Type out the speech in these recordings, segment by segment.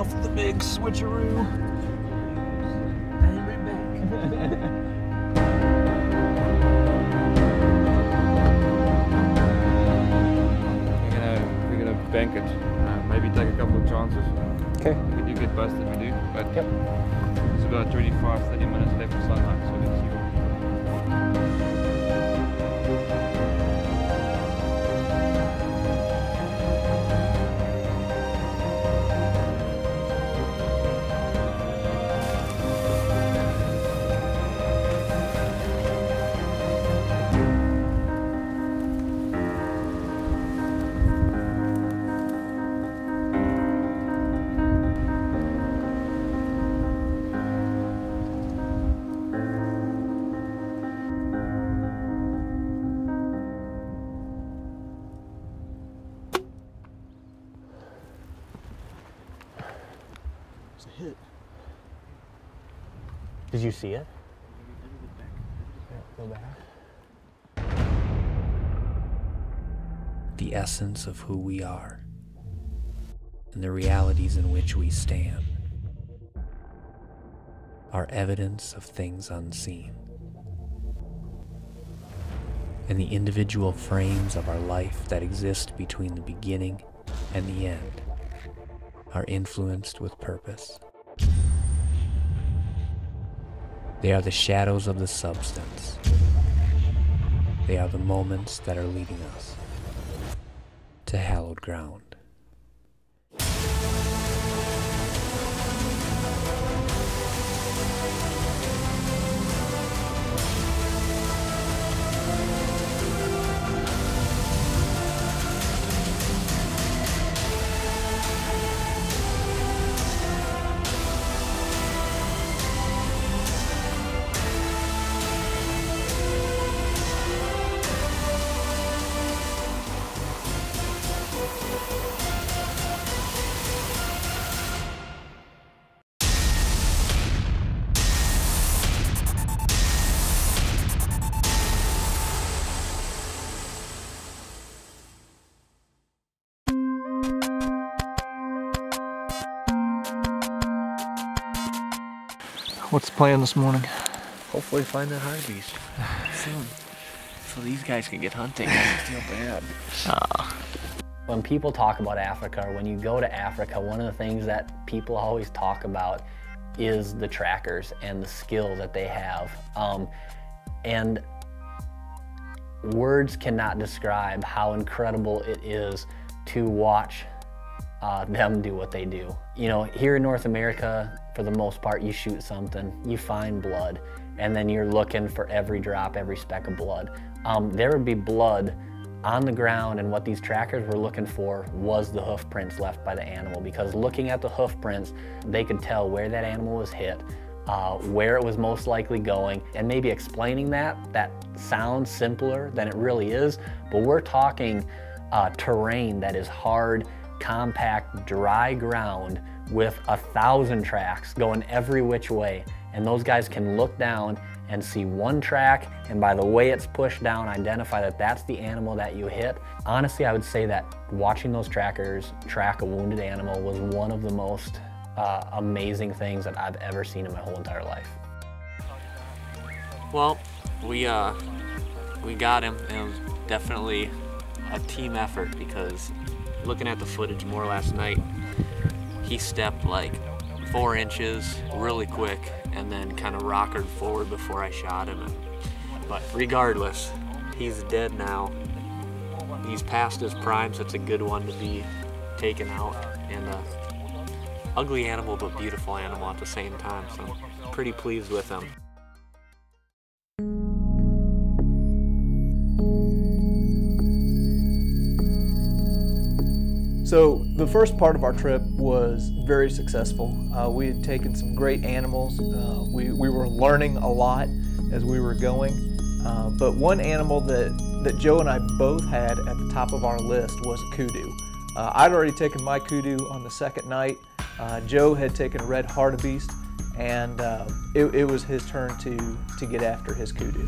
off the big switcheroo. And we're back. We're gonna bank it. Maybe take a couple of chances. Okay. If we do get busted, we do. But yep. It's about 25, 30 minutes left of sunlight, so let's see what we got. Hit. Did you see it? Go back. The essence of who we are and the realities in which we stand are evidence of things unseen. And the individual frames of our life that exist between the beginning and the end are influenced with purpose. They are the shadows of the substance. They are the moments that are leading us to hallowed ground. What's the plan this morning? Hopefully find that hartebeest soon, so these guys can get hunting. I feel bad. When people talk about Africa, or when you go to Africa, one of the things that people always talk about is the trackers and the skill that they have. And words cannot describe how incredible it is to watch them do what they do. You know, here in North America, for the most part, you shoot something, you find blood, and then you're looking for every drop, every speck of blood. There would be blood on the ground, and what these trackers were looking for was the hoof prints left by the animal, because looking at the hoof prints, they could tell where that animal was hit, where it was most likely going, and maybe explaining that sounds simpler than it really is, but we're talking terrain that is hard, compact, dry ground with 1,000 tracks going every which way, and those guys can look down and see one track, and by the way it's pushed down, identify that that's the animal that you hit. Honestly, I would say that watching those trackers track a wounded animal was one of the most amazing things that I've ever seen in my whole entire life. Well, we got him, and it was definitely a team effort, because looking at the footage more last night, he stepped like 4 inches really quick and then kind of rockered forward before I shot him. But regardless, he's dead now. He's past his prime, so it's a good one to be taken out. And ugly animal, but beautiful animal at the same time, so I'm pretty pleased with him. So the first part of our trip was very successful. We had taken some great animals. We were learning a lot as we were going. But one animal that Joe and I both had at the top of our list was a kudu. I'd already taken my kudu on the second night. Joe had taken a red hartebeest, and it was his turn to get after his kudu.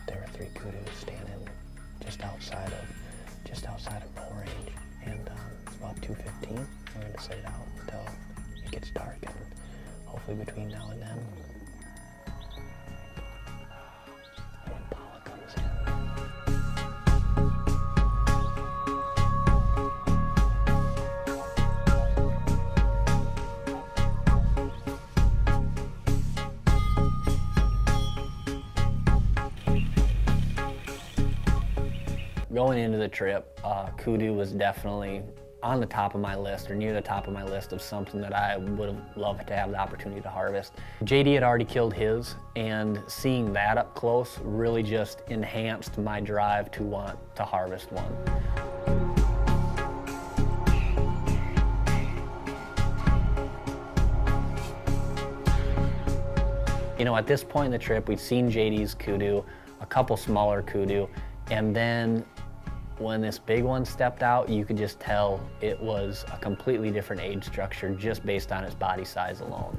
there were 3 kudus standing just outside of bow range, and it's about 2:15. We're going to sit it out until it gets dark, and hopefully between now and then, Impala comes in. Going into the trip, kudu was definitely on the top of my list, or near the top of my list, of something that I would have loved to have the opportunity to harvest. JD had already killed his, and seeing that up close really just enhanced my drive to want to harvest one. You know, at this point in the trip, we'd seen JD's kudu, a couple smaller kudu, and then when this big one stepped out, you could just tell it was a completely different age structure just based on its body size alone.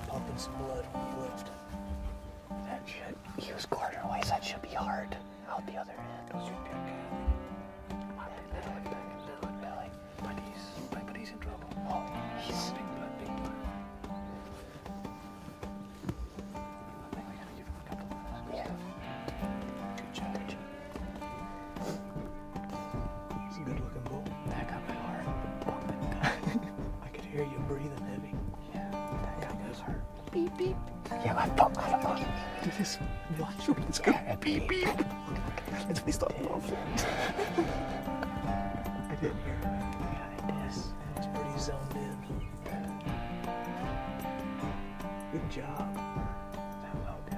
Pumping some blood when he left. That should, he was quartering ways, that should be hard. Out the other end. Those should be okay. Belly. But he's in trouble. Oh, he's big blood, big blood. I think we gotta give him a couple minutes. Yeah. Good job. It's a good looking bull. That got my heart pumping. I could hear you breathing heavy. Beep, beep. Yeah, I thought. Do this. Watch. Let's go. Beep, beep. Let's be stopped off. I didn't hear it. Yeah, it is. It's pretty zoned in. Good job. That felt good.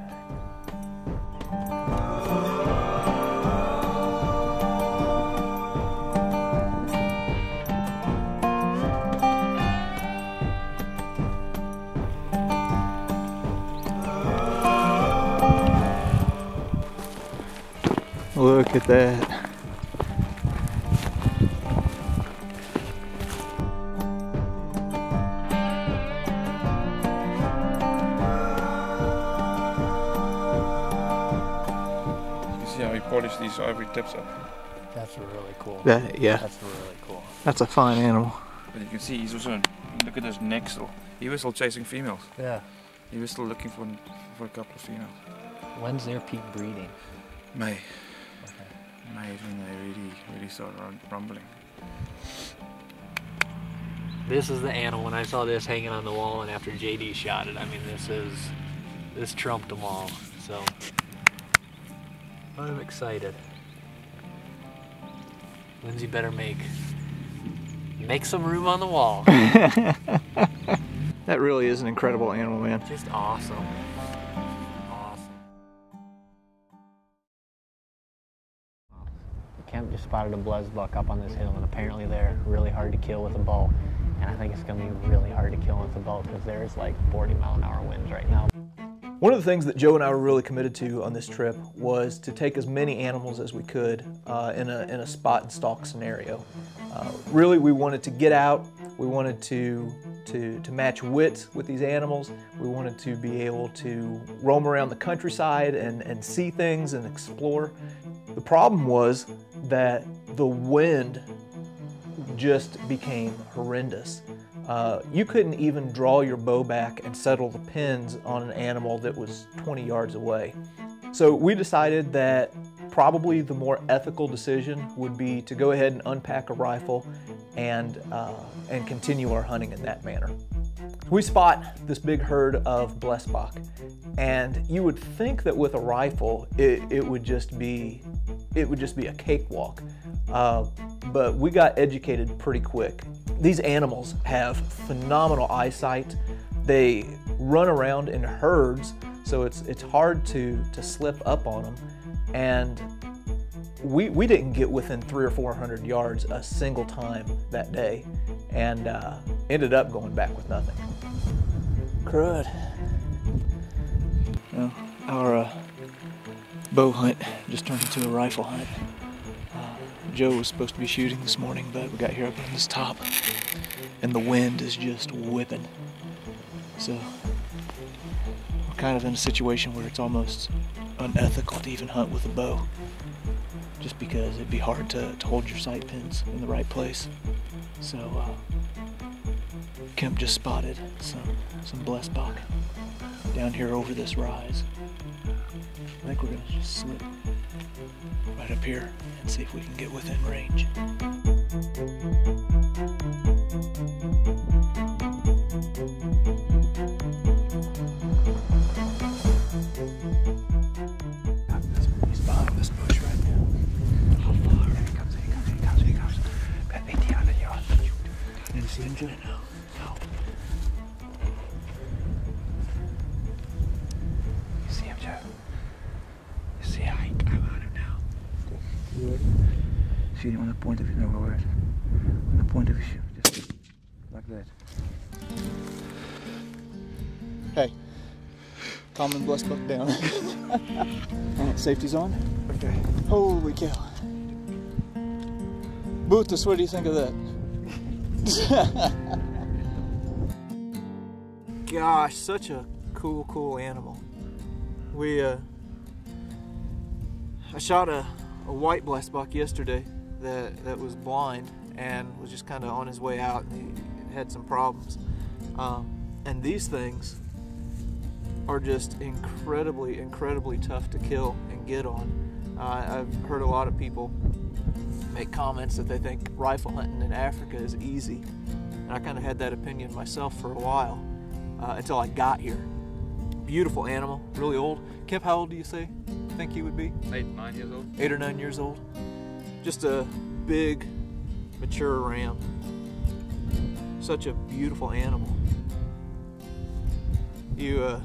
Look at that. You can see how he polished these ivory tips up. That's really cool. Yeah. That's really cool. That's a fine animal. But you can see he's also, look at his neck still. He was still chasing females. Yeah. He was still looking for a couple of females. When's their peak breeding? May. Okay. May is when they really start rumbling. This is the animal. When I saw this hanging on the wall and after JD shot it, I mean, this trumped them all. So I'm excited. Lindsay better make some room on the wall. That really is an incredible animal, man. Just awesome. Kemp just spotted a buck up on this hill, and apparently they're really hard to kill with a bow. And I think it's going to be really hard to kill with a bow because there's like 40-mile-an-hour winds right now. One of the things that Joe and I were really committed to on this trip was to take as many animals as we could in a spot and stalk scenario. Really, we wanted to get out. We wanted to match wits with these animals. We wanted to be able to roam around the countryside and see things and explore. The problem was that the wind just became horrendous. You couldn't even draw your bow back and settle the pins on an animal that was 20 yards away. So we decided that probably the more ethical decision would be to go ahead and unpack a rifle and continue our hunting in that manner. We spot this big herd of blesbok, and you would think that with a rifle it would just be a cakewalk, but we got educated pretty quick. These animals have phenomenal eyesight. They run around in herds, so it's hard to slip up on them, and we didn't get within 300 or 400 yards a single time that day, and ended up going back with nothing. Crud. Well, our bow hunt just turned into a rifle hunt. Joe was supposed to be shooting this morning, but we got here up on this top and the wind is just whipping. So we're kind of in a situation where it's almost unethical to even hunt with a bow, just because it'd be hard to hold your sight pins in the right place. So Kemp just spotted some blessbok down here over this rise. I think we're gonna just slip right up here and see if we can get within range. That's a pretty spot on this bush right now. How far? Here he comes. About 1,800 yards. Did you see him, Joe? No. You see him, Joe? You see him? I'm on him now. You ready? See him on the point of his nose, on the point of his shoe, just like that. Hey, calm and blessbok down. Alright, safety's on. Okay. Holy cow. Boothus, what do you think of that? Gosh, such a cool animal. I shot a white blessbok yesterday that was blind and was just kind of on his way out, and he had some problems. And these things are just incredibly tough to kill and get on. I've heard a lot of people make comments that they think rifle hunting in Africa is easy, and I kind of had that opinion myself for a while until I got here. Beautiful animal, really old. Kemp, how old do you think he would be? 8, 9 years old. 8 or 9 years old. Just a big, mature ram. Such a beautiful animal. You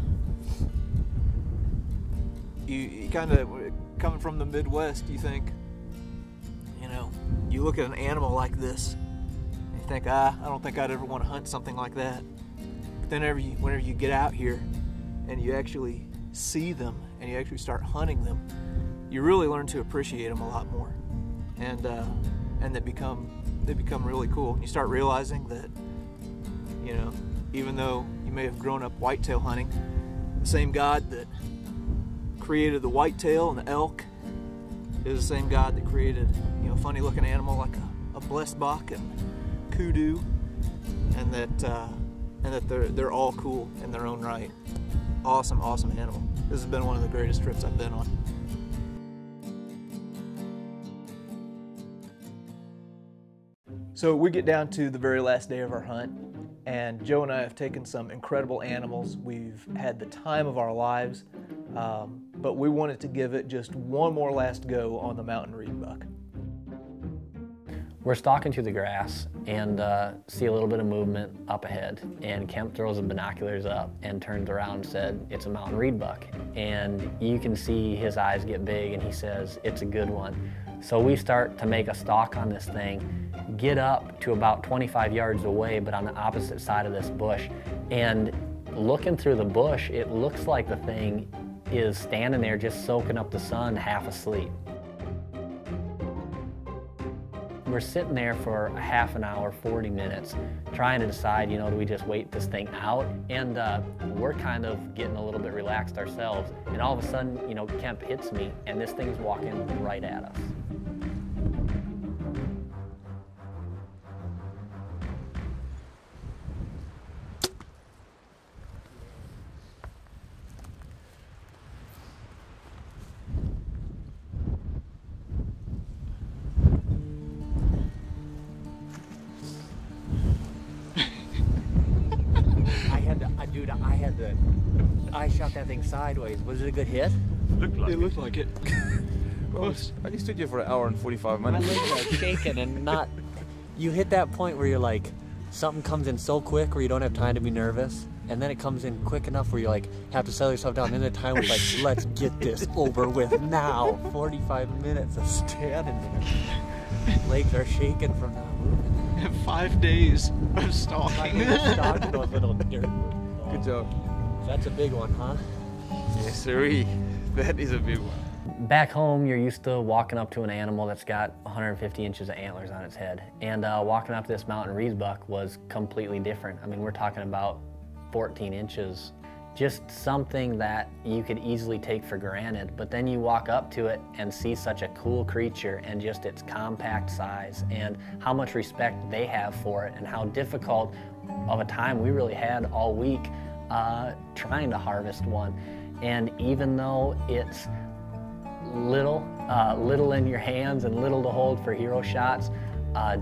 kind of, coming from the Midwest, you think, you look at an animal like this, and you think, I don't think I'd ever want to hunt something like that. But then whenever you get out here and you actually see them and you actually start hunting them, you really learn to appreciate them a lot more, and they become really cool. And you start realizing that, even though you may have grown up whitetail hunting, the same God that created the whitetail and the elk is the same God that created, funny looking animal like a blessbok and kudu, and that they're all cool in their own right. Awesome animal. This has been one of the greatest trips I've been on. So we get down to the very last day of our hunt, and Joe and I have taken some incredible animals. We've had the time of our lives, but we wanted to give it just one more last go on the mountain reed buck. We're stalking through the grass and see a little bit of movement up ahead, and Kemp throws the binoculars up and turns around and said, "It's a mountain reed buck." And you can see his eyes get big, and he says, "It's a good one." So we start to make a stalk on this thing, get up to about 25 yards away, but on the opposite side of this bush. And looking through the bush, it looks like the thing is standing there just soaking up the sun, half asleep. We're sitting there for a half an hour, 40 minutes, trying to decide, do we just wait this thing out? And we're kind of getting a little bit relaxed ourselves. And all of a sudden, Kemp hits me, and this thing's walking right at us. I shot that thing sideways. Was it a good hit? It looked like it. Well, I only stood here for 1 hour and 45 minutes. My legs are shaking and not... You hit that point where you're like, something comes in so quick where you don't have time to be nervous, and then it comes in quick enough where you have to settle yourself down, and then the time was like, let's get this over with now. 45 minutes of standing there. Legs are shaking from not moving. 5 days of stalking. Those little dirt. Good job. That's a big one, huh? Yes, sirree. That is a big one. Back home, you're used to walking up to an animal that's got 150 inches of antlers on its head. And walking up this mountain reedbuck was completely different. I mean, we're talking about 14 inches. Just something that you could easily take for granted. But then you walk up to it and see such a cool creature and just its compact size and how much respect they have for it and how difficult of a time we really had all week trying to harvest one. And even though it's little in your hands and little to hold for hero shots,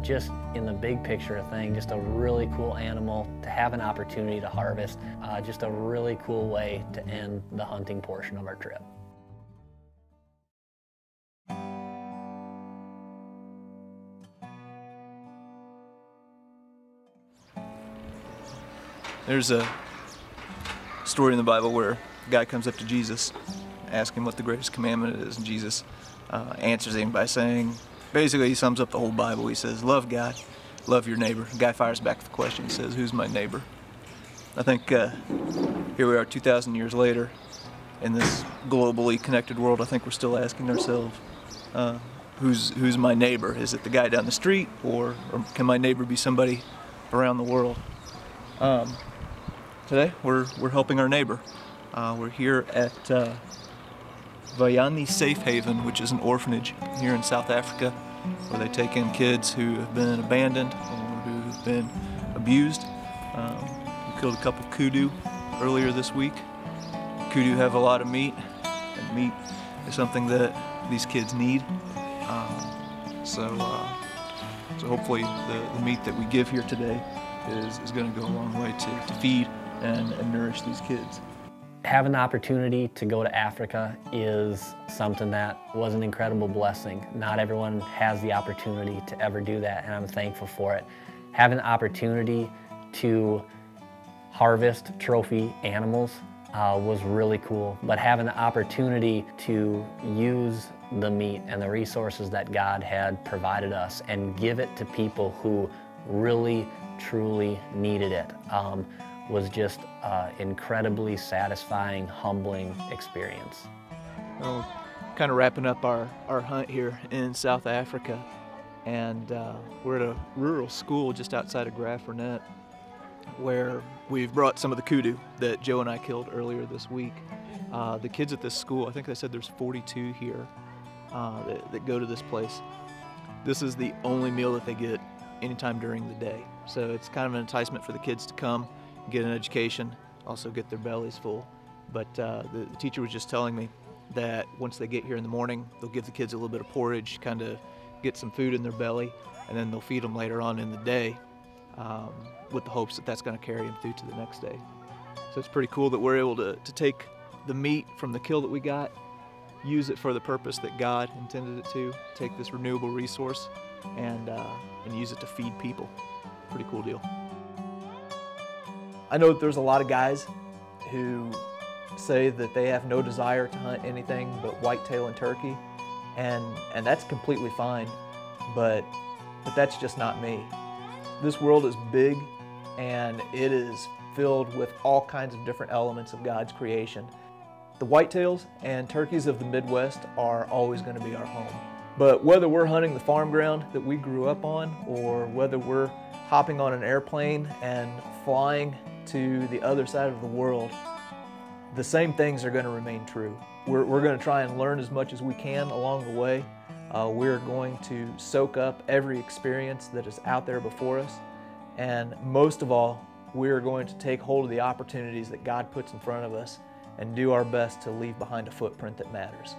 just in the big picture of things, just a really cool animal to have an opportunity to harvest, just a really cool way to end the hunting portion of our trip. There's a story in the Bible where a guy comes up to Jesus, asking what the greatest commandment is, and Jesus answers him by saying, basically he sums up the whole Bible. He says, love God, love your neighbor. The guy fires back the question, he says, who's my neighbor? I think here we are 2,000 years later in this globally connected world. I think we're still asking ourselves, who's my neighbor? Is it the guy down the street, or can my neighbor be somebody around the world? Today we're helping our neighbor. We're here at Vayani Safe Haven, which is an orphanage here in South Africa, where they take in kids who have been abandoned or who have been abused. We killed a couple kudu earlier this week. Kudu have a lot of meat, and meat is something that these kids need. So hopefully the meat that we give here today is going to go a long way to feed and nourish these kids. Having the opportunity to go to Africa is something that was an incredible blessing. Not everyone has the opportunity to ever do that, and I'm thankful for it. Having the opportunity to harvest trophy animals was really cool, but having the opportunity to use the meat and the resources that God had provided us and give it to people who really, truly needed it was just an incredibly satisfying, humbling experience. Well, kind of wrapping up our hunt here in South Africa, and we're at a rural school just outside of Graaf-Reinet, where we've brought some of the kudu that Joe and I killed earlier this week. The kids at this school, I think they said there's 42 here that go to this place. This is the only meal that they get anytime during the day. So it's kind of an enticement for the kids to come, get an education, also get their bellies full. But the teacher was just telling me that once they get here in the morning, they'll give the kids a little bit of porridge, kind of get some food in their belly, and then they'll feed them later on in the day with the hopes that that's going to carry them through to the next day. So it's pretty cool that we're able to take the meat from the kill that we got, use it for the purpose that God intended it to, take this renewable resource and use it to feed people. Pretty cool deal. I know that there's a lot of guys who say that they have no desire to hunt anything but whitetail and turkey, and that's completely fine, but that's just not me. This world is big, and it is filled with all kinds of different elements of God's creation. The whitetails and turkeys of the Midwest are always going to be our home. But whether we're hunting the farm ground that we grew up on, or whether we're hopping on an airplane and flying to the other side of the world, the same things are going to remain true. We're going to try and learn as much as we can along the way. We're going to soak up every experience that is out there before us. And most of all, we're going to take hold of the opportunities that God puts in front of us and do our best to leave behind a footprint that matters.